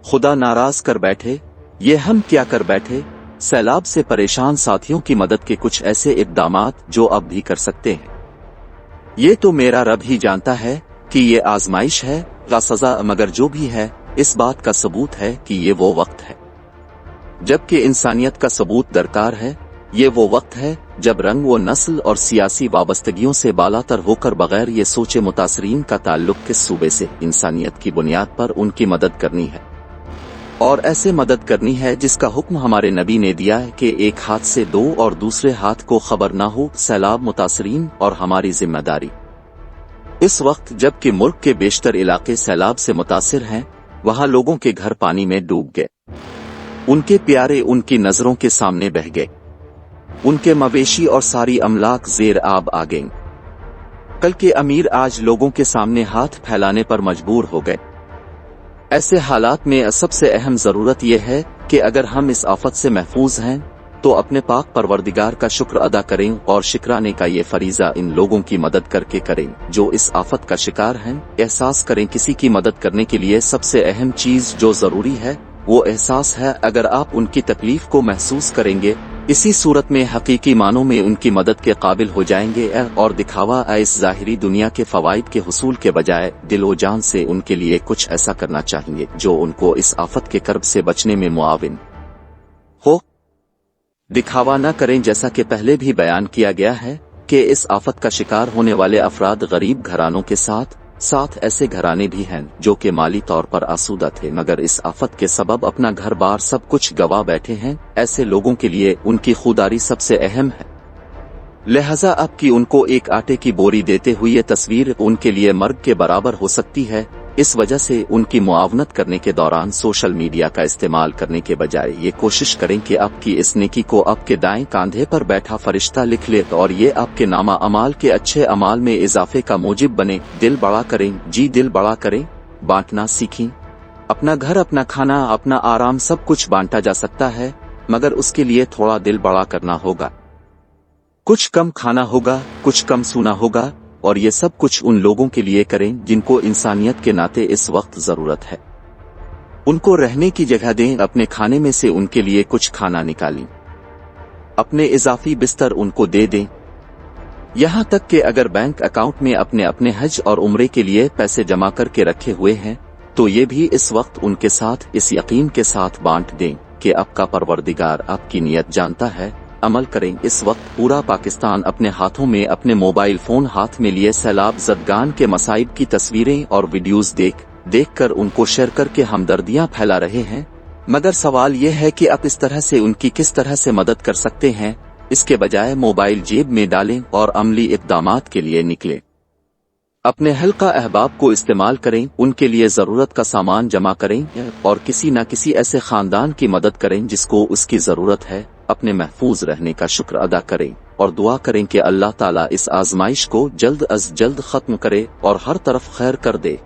खुदा नाराज कर बैठे, ये हम क्या कर बैठे। सैलाब से परेशान साथियों की मदद के कुछ ऐसे इक़दामात जो अब भी कर सकते हैं। ये तो मेरा रब ही जानता है कि ये आजमाइश है या सजा, मगर जो भी है इस बात का सबूत है कि ये वो वक्त है जबकि इंसानियत का सबूत दरकार है। ये वो वक्त है जब रंग व नस्ल और सियासी वाबस्तगियों से बालातर होकर बगैर ये सोचे मुतासरीन का ताल्लुक किस सूबे से, इंसानियत की बुनियाद पर उनकी मदद करनी है और ऐसे मदद करनी है जिसका हुक्म हमारे नबी ने दिया है कि एक हाथ से दो और दूसरे हाथ को खबर ना हो। सैलाब मुतासरीन और हमारी जिम्मेदारी। इस वक्त जबकि मुल्क के बेशतर इलाके सैलाब से मुतासिर हैं, वहां लोगों के घर पानी में डूब गए, उनके प्यारे उनकी नजरों के सामने बह गए, उनके मवेशी और सारी अमलाक जेर आब आ गईं। कल के अमीर आज लोगों के सामने हाथ फैलाने पर मजबूर हो गए। ऐसे हालात में सबसे अहम जरूरत यह है कि अगर हम इस आफत से महफूज हैं तो अपने पाक परवरदिगार का शुक्र अदा करें और शुक्राने का ये फरीजा इन लोगों की मदद करके करें जो इस आफत का शिकार हैं। एहसास करें किसी की मदद करने के लिए सबसे अहम चीज जो जरूरी है वो एहसास है। अगर आप उनकी तकलीफ को महसूस करेंगे, इसी सूरत में हकीकी मानों में उनकी मदद के काबिल हो जाएंगे और दिखावा इस ज़ाहिरी दुनिया के फवाइद के हुसूल के बजाय दिलो जान से उनके लिए कुछ ऐसा करना चाहिए जो उनको इस आफत के कर्ब से बचने में मुआविन हो। दिखावा न करें। जैसा कि पहले भी बयान किया गया है कि इस आफत का शिकार होने वाले अफराद गरीब घरानों के साथ ऐसे घराने भी हैं जो कि माली तौर पर आसूदा थे मगर इस आफत के सबब अपना घर बार सब कुछ गवा बैठे हैं। ऐसे लोगों के लिए उनकी खुदारी सबसे अहम है। लिहाजा अब की उनको एक आटे की बोरी देते हुए ये तस्वीर उनके लिए मर्ग के बराबर हो सकती है। इस वजह से उनकी मुआवनत करने के दौरान सोशल मीडिया का इस्तेमाल करने के बजाय ये कोशिश करें कि आपकी इस नेकी को आपके दाएं कांधे पर बैठा फरिश्ता लिख ले और ये आपके नामा अमाल के अच्छे अमाल में इजाफे का मूजिब बने। दिल बड़ा करें, जी दिल बड़ा करें, बांटना सीखें। अपना घर, अपना खाना, अपना आराम सब कुछ बांटा जा सकता है मगर उसके लिए थोड़ा दिल बड़ा करना होगा। कुछ कम खाना होगा, कुछ कम सूना होगा और ये सब कुछ उन लोगों के लिए करें जिनको इंसानियत के नाते इस वक्त जरूरत है। उनको रहने की जगह दें, अपने खाने में से उनके लिए कुछ खाना निकालें, अपने इजाफी बिस्तर उनको दे दें। यहां तक कि अगर बैंक अकाउंट में अपने अपने हज और उम्रे के लिए पैसे जमा करके रखे हुए हैं तो ये भी इस वक्त उनके साथ इस यकीन के साथ बांट दें कि आपका परवरदिगार आपकी नियत जानता है। अमल करें। इस वक्त पूरा पाकिस्तान अपने हाथों में अपने मोबाइल फोन हाथ में लिए सैलाब ज़दगान के मसाइब की तस्वीरें और वीडियोस देख कर उनको शेयर करके हमदर्दियां फैला रहे हैं। मगर सवाल यह है कि आप इस तरह से उनकी किस तरह से मदद कर सकते हैं। इसके बजाय मोबाइल जेब में डालें और अमली इक़दामात के लिए निकलें। अपने हल्का अहबाब को इस्तेमाल करें, उनके लिए जरूरत का सामान जमा करें और किसी न किसी ऐसे खानदान की मदद करें जिसको उसकी जरूरत है। अपने महफूज रहने का शुक्र अदा करें और दुआ करें कि अल्लाह ताला इस आजमाइश को जल्द अज जल्द खत्म करे और हर तरफ खैर कर दे।